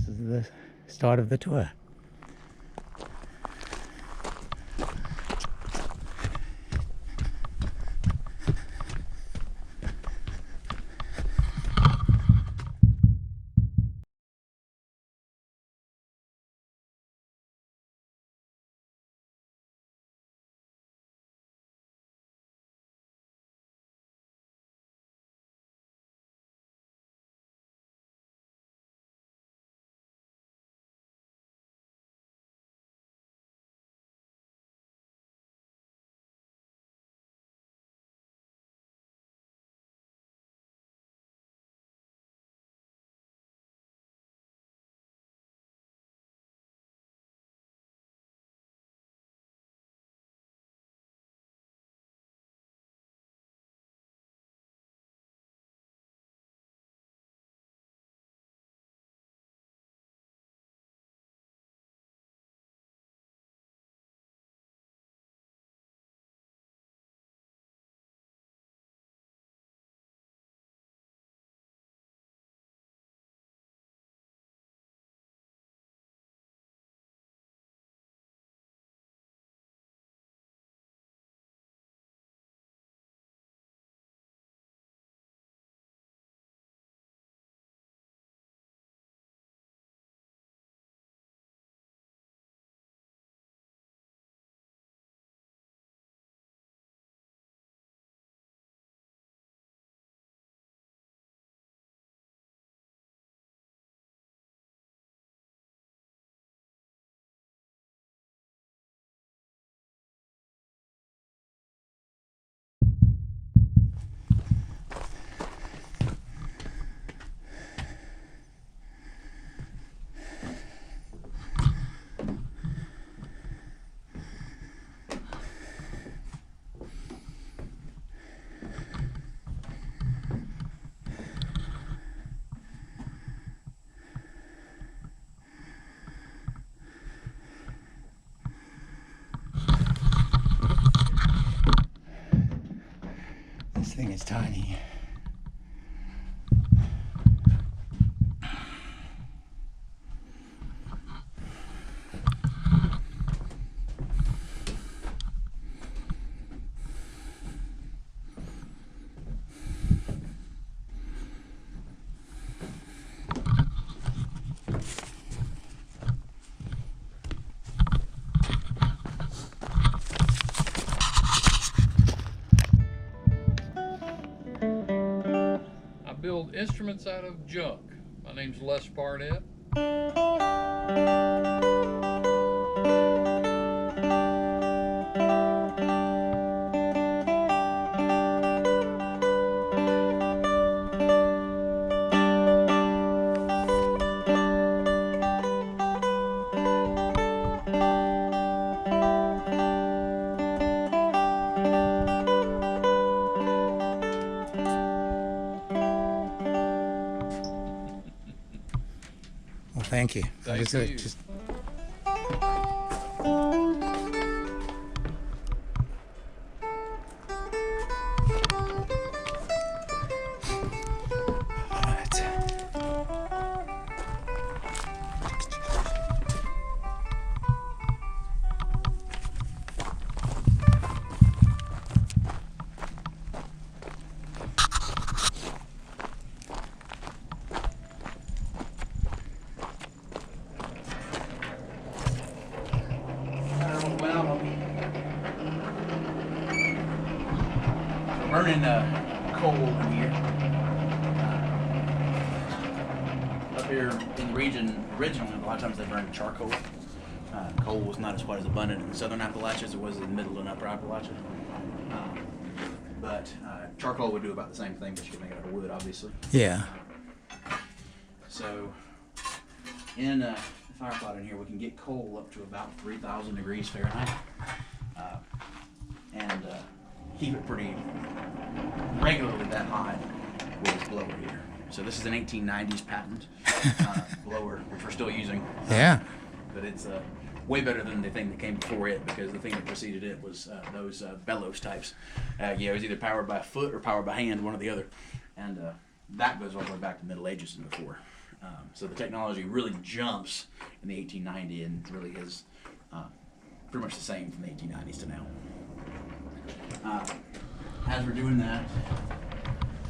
This is the start of the tour. This thing is tiny. Build instruments out of junk. My name's Les Barnett. Thank you. Thank you. Burning coal in here. Up here in the region, originally, a lot of times they burned charcoal. Coal was not quite as abundant in the southern Appalachians as it was in the middle and upper Appalachia. But charcoal would do about the same thing, but you can make it out of wood, obviously. Yeah. So, in the fire plot in here, we can get coal up to about 3,000 degrees Fahrenheit. And keep it pretty regularly that high with this blower here. So this is an 1890s patent blower, which we're still using. Yeah. But it's way better than the thing that came before it, because the thing that preceded it was those bellows types. It was either powered by foot or powered by hand, one or the other. And that goes all the way back to the Middle Ages and before. So the technology really jumps in the 1890 and really is pretty much the same from the 1890s to now. As we're doing that,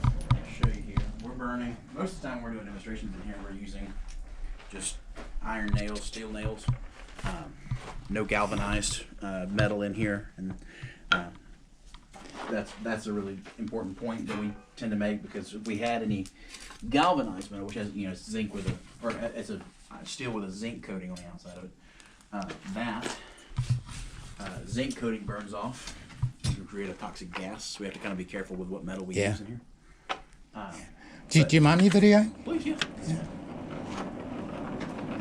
I'll show you here. We're burning. Most of the time we're doing demonstrations in here, we're using just iron nails, steel nails. No galvanized metal in here, and that's a really important point that we tend to make, because if we had any galvanized metal, which has zinc with it's a steel with a zinc coating on the outside of it, that zinc coating burns off and create a toxic gas. So we have to kind of be careful with what metal we use in here. Do you mind me videoing? Please, yeah.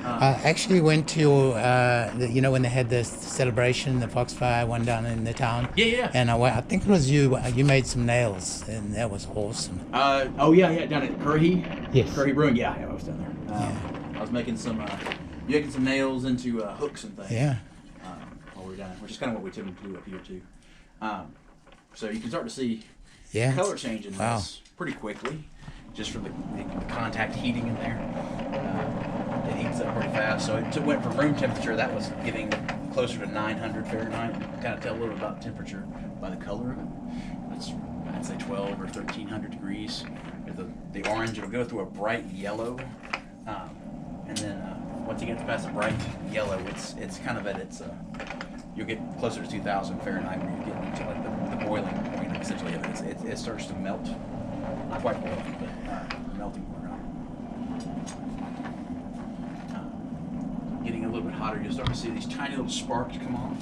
I actually went to your, when they had this celebration, the Foxfire one down in the town. Yeah. And I think it was you. You made some nails, and that was awesome. Yeah, down at Curry. Yes. Curry Brewing. Yeah, I was down there. I was making some nails into hooks and things. Yeah. While we were down there, which is kind of what we typically do up here too. So you can start to see color change in this pretty quickly, just from the contact heating in there. It heats up pretty fast, so it went from room temperature, that was getting closer to 900 Fahrenheit. You can kind of tell a little about temperature by the color of it. That's, I'd say 12 or 1300 degrees. The orange, it'll go through a bright yellow, and then once it gets past the bright yellow, it's kind of at its, you'll get closer to 2000 Fahrenheit when you get into like the boiling point, essentially. It starts to melt, not quite boiling, but melting more. Getting a little bit hotter, you'll start to see these tiny little sparks come off.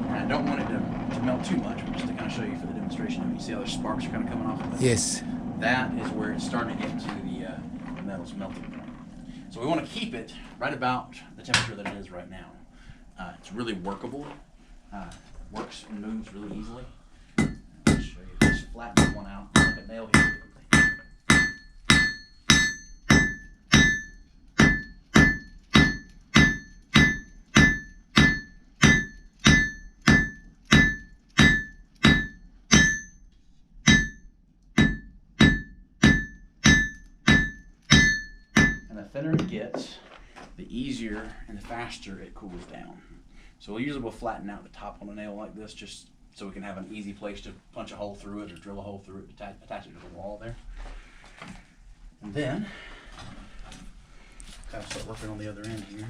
And I don't want it to melt too much, but just to kind of show you for the demonstration. You see how the sparks are kind of coming off of it? Yes. That is where it's starting to get to the metal's melting point. So we want to keep it right about the temperature that it is right now. It's really workable. Works and moves really easily. I'll show you. Just flatten one out like a nail here. The thinner it gets, the easier and the faster it cools down. So we'll flatten out the top on a nail like this, just so we can have an easy place to punch a hole through it or drill a hole through it, attach it to the wall there. And then, kind of start working on the other end here.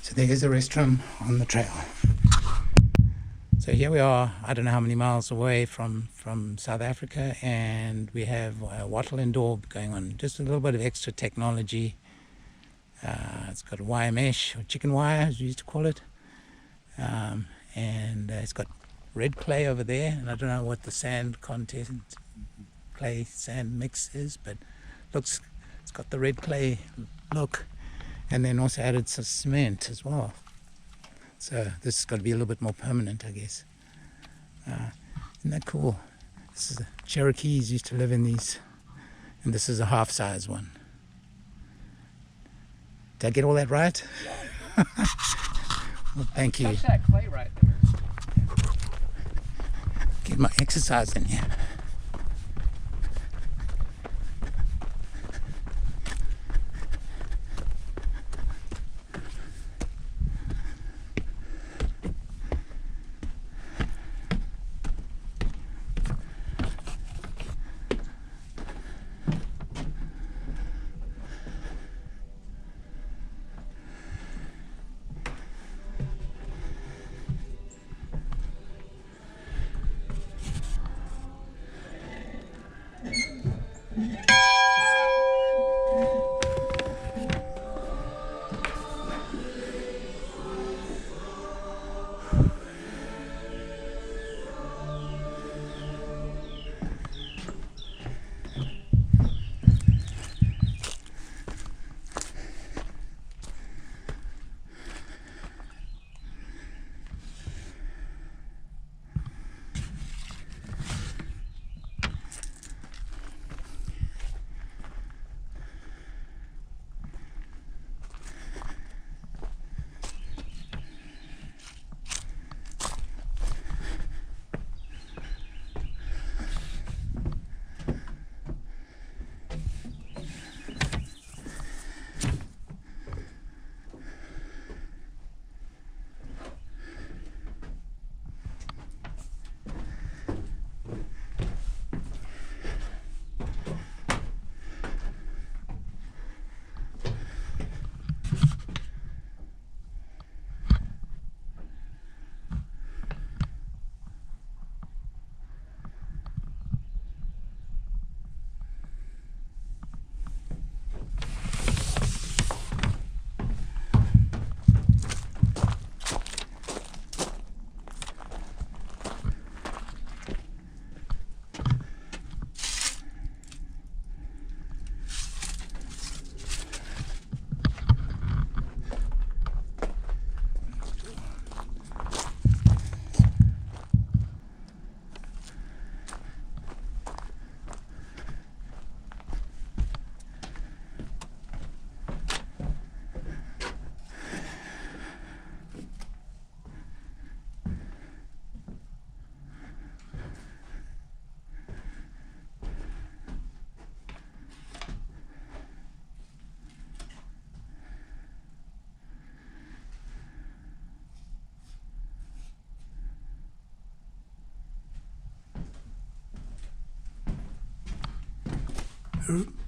So there's the restroom on the trail. So here we are, I don't know how many miles away from South Africa, and we have wattle and daub going on. Just a little bit of extra technology. It's got wire mesh, or chicken wire as we used to call it. And it's got red clay over there, and I don't know what the sand content, clay sand mix is, but looks, it's got the red clay look, and then also added some cement as well. So this has got to be a little bit more permanent, I guess. Isn't that cool? This is Cherokees used to live in these, and this is a half-size one. Did I get all that right? Yeah. Well, thank you. Touch that clay right there. Get my exercise in here. R-